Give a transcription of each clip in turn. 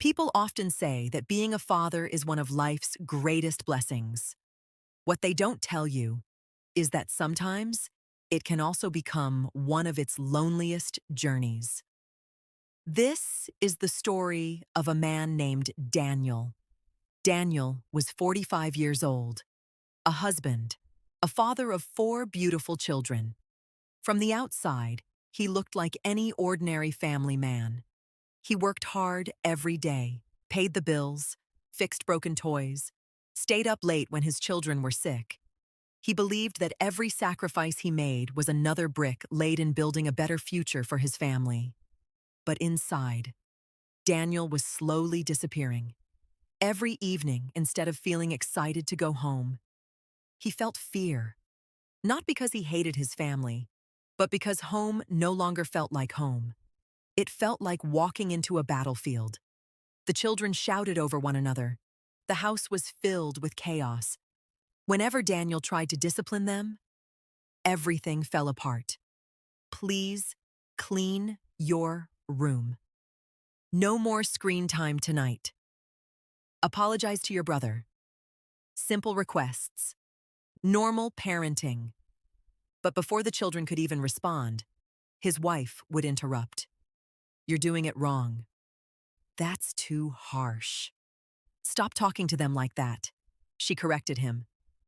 People often say that being a father is one of life's greatest blessings. What they don't tell you is that sometimes it can also become one of its loneliest journeys. This is the story of a man named Daniel. Daniel was 45 years old, a husband, a father of four beautiful children. From the outside, he looked like any ordinary family man. He worked hard every day, paid the bills, fixed broken toys, stayed up late when his children were sick. He believed that every sacrifice he made was another brick laid in building a better future for his family. But inside, Daniel was slowly disappearing. Every evening, instead of feeling excited to go home, he felt fear. Not because he hated his family, but because home no longer felt like home. It felt like walking into a battlefield. The children shouted over one another. The house was filled with chaos. Whenever Daniel tried to discipline them, everything fell apart. Please clean your room. No more screen time tonight. Apologize to your brother. Simple requests. Normal parenting. But before the children could even respond, his wife would interrupt. You're doing it wrong. That's too harsh. Stop talking to them like that. She corrected him.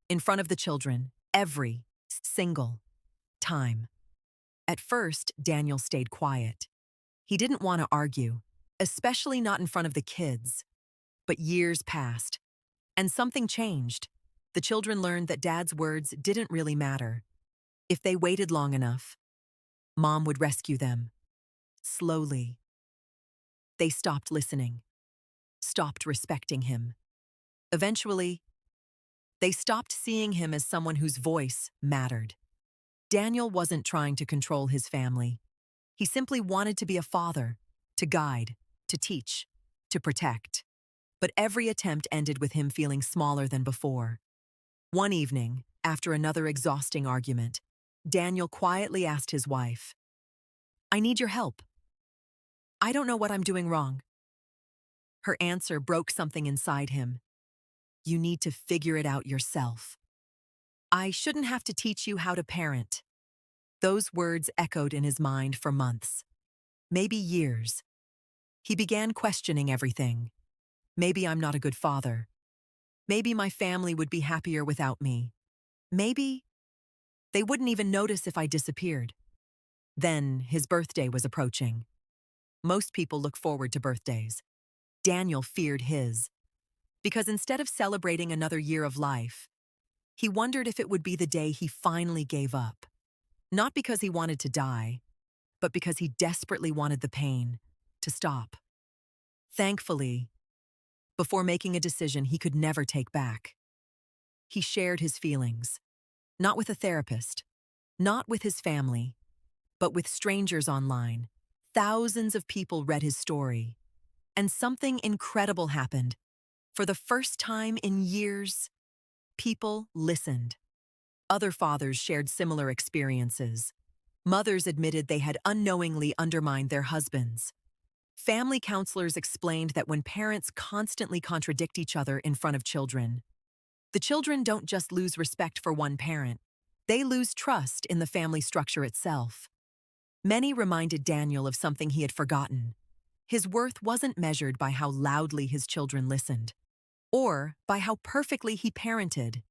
In front of the children, every single time. At first, Daniel stayed quiet. He didn't want to argue, especially not in front of the kids. But years passed, and something changed. The children learned that Dad's words didn't really matter. If they waited long enough, Mom would rescue them. Slowly. They stopped listening, stopped respecting him. Eventually, they stopped seeing him as someone whose voice mattered. Daniel wasn't trying to control his family. He simply wanted to be a father, to guide, to teach, to protect. But every attempt ended with him feeling smaller than before. One evening, after another exhausting argument, Daniel quietly asked his wife, I need your help. I don't know what I'm doing wrong. Her answer broke something inside him. You need to figure it out yourself. I shouldn't have to teach you how to parent. Those words echoed in his mind for months, maybe years. He began questioning everything. Maybe I'm not a good father. Maybe my family would be happier without me. Maybe they wouldn't even notice if I disappeared. Then his birthday was approaching. Most people look forward to birthdays. Daniel feared his. Because instead of celebrating another year of life, he wondered if it would be the day he finally gave up. Not because he wanted to die, but because he desperately wanted the pain to stop. Thankfully, before making a decision he could never take back, he shared his feelings, not with a therapist, not with his family, but with strangers online. Thousands of people read his story, and something incredible happened. For the first time in years, people listened. Other fathers shared similar experiences. Mothers admitted they had unknowingly undermined their husbands. Family counselors explained that when parents constantly contradict each other in front of children, the children don't just lose respect for one parent, they lose trust in the family structure itself. Many reminded Daniel of something he had forgotten. His worth wasn't measured by how loudly his children listened, or by how perfectly he parented.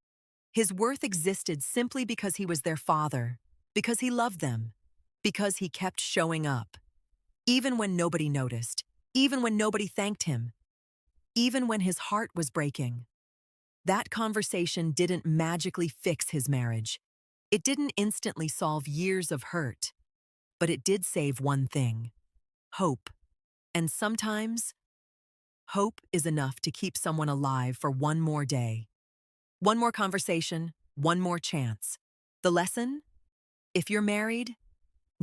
His worth existed simply because he was their father, because he loved them, because he kept showing up. Even when nobody noticed, even when nobody thanked him, even when his heart was breaking. That conversation didn't magically fix his marriage. It didn't instantly solve years of hurt. But it did save one thing: hope. And sometimes, hope is enough to keep someone alive for one more day. One more conversation, one more chance. The lesson? If you're married,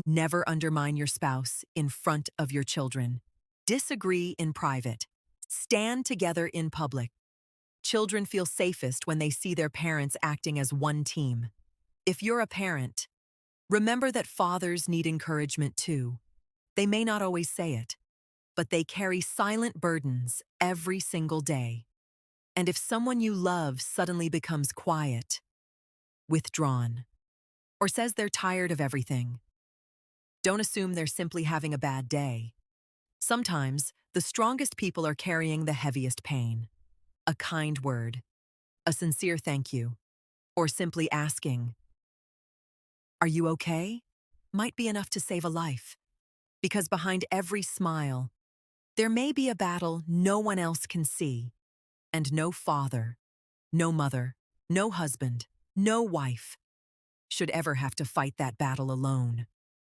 never undermine your spouse in front of your children. Disagree in private. Stand together in public. Children feel safest when they see their parents acting as one team. If you're a parent, remember that fathers need encouragement too. They may not always say it, but they carry silent burdens every single day. And if someone you love suddenly becomes quiet, withdrawn, or says they're tired of everything, don't assume they're simply having a bad day. Sometimes, the strongest people are carrying the heaviest pain. A kind word, a sincere thank you, or simply asking, "Are you okay?" might be enough to save a life. Because behind every smile, there may be a battle no one else can see, and no father, no mother, no husband, no wife should ever have to fight that battle alone.